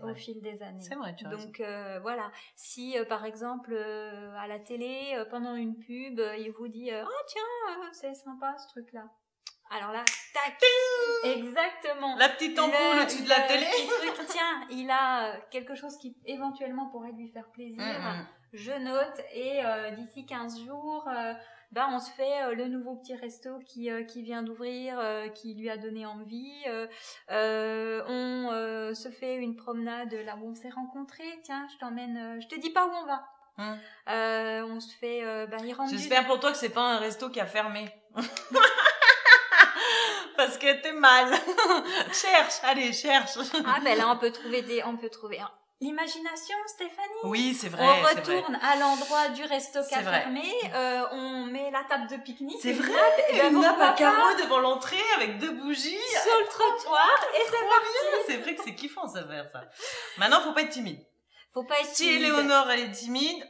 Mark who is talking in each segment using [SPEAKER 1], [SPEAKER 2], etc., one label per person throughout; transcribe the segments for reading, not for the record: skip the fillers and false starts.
[SPEAKER 1] au fil des années.
[SPEAKER 2] C'est vrai, tu as raison.
[SPEAKER 1] Donc voilà, si par exemple à la télé, pendant une pub, il vous dit « Oh tiens, c'est sympa ce truc-là ». Alors là, tac, exactement.
[SPEAKER 2] La petite ampoule au-dessus de la télé.
[SPEAKER 1] Le truc, tiens, il a quelque chose qui éventuellement pourrait lui faire plaisir. Je note et d'ici 15 jours, on se fait le nouveau petit resto qui vient d'ouvrir, qui lui a donné envie. On se fait une promenade là où on s'est rencontrés. Tiens, je t'emmène. Je te dis pas où on va. On se fait. Il rentre.
[SPEAKER 2] J'espère pour toi que c'est pas un resto qui a fermé. Parce que t'es mal. Cherche, allez, cherche.
[SPEAKER 1] Ah là on peut trouver l'imagination, Stéphanie.
[SPEAKER 2] Oui, c'est vrai.
[SPEAKER 1] On retourne à l'endroit du resto qui a fermé, on met la table de pique-nique.
[SPEAKER 2] C'est vrai, une nappe à carreaux devant l'entrée avec 2 bougies.
[SPEAKER 1] Sur le trottoir, et c'est parti.
[SPEAKER 2] C'est vrai que c'est kiffant ça faire ça. Maintenant, faut pas être timide.
[SPEAKER 1] Faut pas être
[SPEAKER 2] timide. Si Éléonore, elle est timide...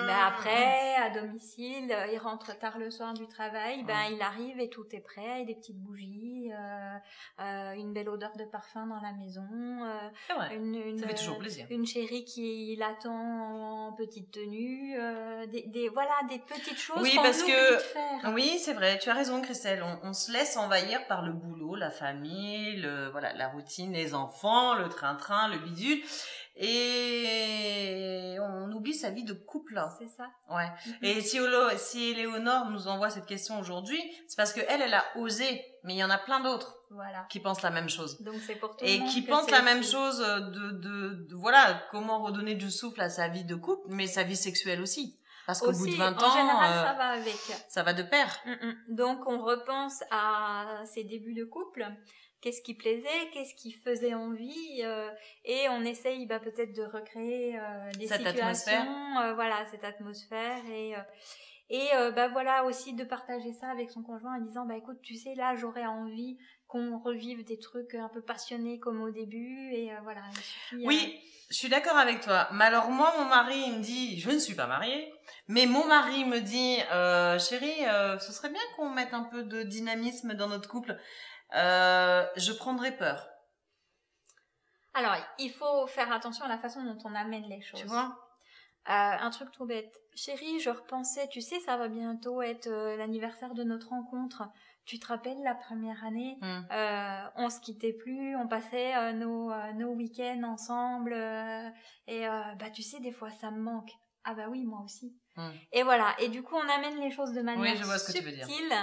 [SPEAKER 1] Mais après, à domicile, il rentre tard le soir du travail, il arrive et tout est prêt, des petites bougies, une belle odeur de parfum dans la maison,
[SPEAKER 2] c'est vrai. Ça fait toujours plaisir.
[SPEAKER 1] Une chérie qui l'attend en petite tenue, des petites choses
[SPEAKER 2] oui,
[SPEAKER 1] qu'on
[SPEAKER 2] parce
[SPEAKER 1] oublie
[SPEAKER 2] que
[SPEAKER 1] de faire.
[SPEAKER 2] Oui, c'est vrai, tu as raison Christelle, on se laisse envahir par le boulot, la famille, la routine, les enfants, le train-train, le bidule. Et on oublie sa vie de couple.
[SPEAKER 1] C'est ça.
[SPEAKER 2] Ouais. Et si Éléonore nous envoie cette question aujourd'hui, c'est parce qu'elle a osé. Mais il y en a plein d'autres qui pensent la même chose.
[SPEAKER 1] Donc c'est pour tout
[SPEAKER 2] et qui pensent la même chose de comment redonner du souffle à sa vie de couple, mais sa vie sexuelle aussi. Parce qu'au bout de 20 ans,
[SPEAKER 1] en général, ça va avec.
[SPEAKER 2] Ça va de pair.
[SPEAKER 1] Donc on repense à ses débuts de couple. Qu'est-ce qui plaisait, qu'est-ce qui faisait envie, et on essaye peut-être de recréer des situations, cette atmosphère, et aussi de partager ça avec son conjoint en disant écoute, tu sais, là j'aurais envie qu'on revive des trucs un peu passionnés comme au début, et voilà. Il suffit,
[SPEAKER 2] oui, je suis d'accord avec toi. Mais alors moi, mon mari, il me dit, je ne suis pas mariée, mais mon mari me dit, chérie, ce serait bien qu'on mette un peu de dynamisme dans notre couple. Je prendrais peur.
[SPEAKER 1] Alors, il faut faire attention à la façon dont on amène les choses.
[SPEAKER 2] Tu vois ?
[SPEAKER 1] Un truc tout bête. Chérie, je repensais, tu sais, ça va bientôt être l'anniversaire de notre rencontre. Tu te rappelles la première année, on se quittait plus, on passait nos week-ends ensemble, tu sais, des fois ça me manque. Ah oui, moi aussi. Et voilà, et du coup on amène les choses de manière subtile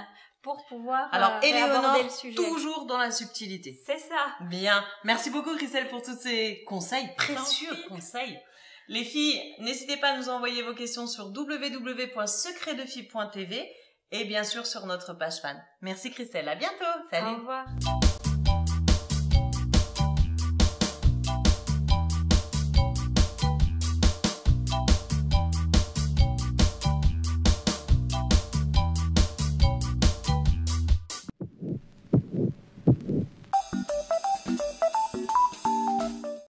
[SPEAKER 1] pour pouvoir aborder le sujet.
[SPEAKER 2] Toujours dans la subtilité.
[SPEAKER 1] C'est ça.
[SPEAKER 2] Bien. Merci beaucoup Christelle pour tous ces conseils, précieux conseils. Les filles, n'hésitez pas à nous envoyer vos questions sur www.secretdefille.tv et bien sûr sur notre page fan. Merci Christelle, à bientôt. Salut.
[SPEAKER 1] Au revoir.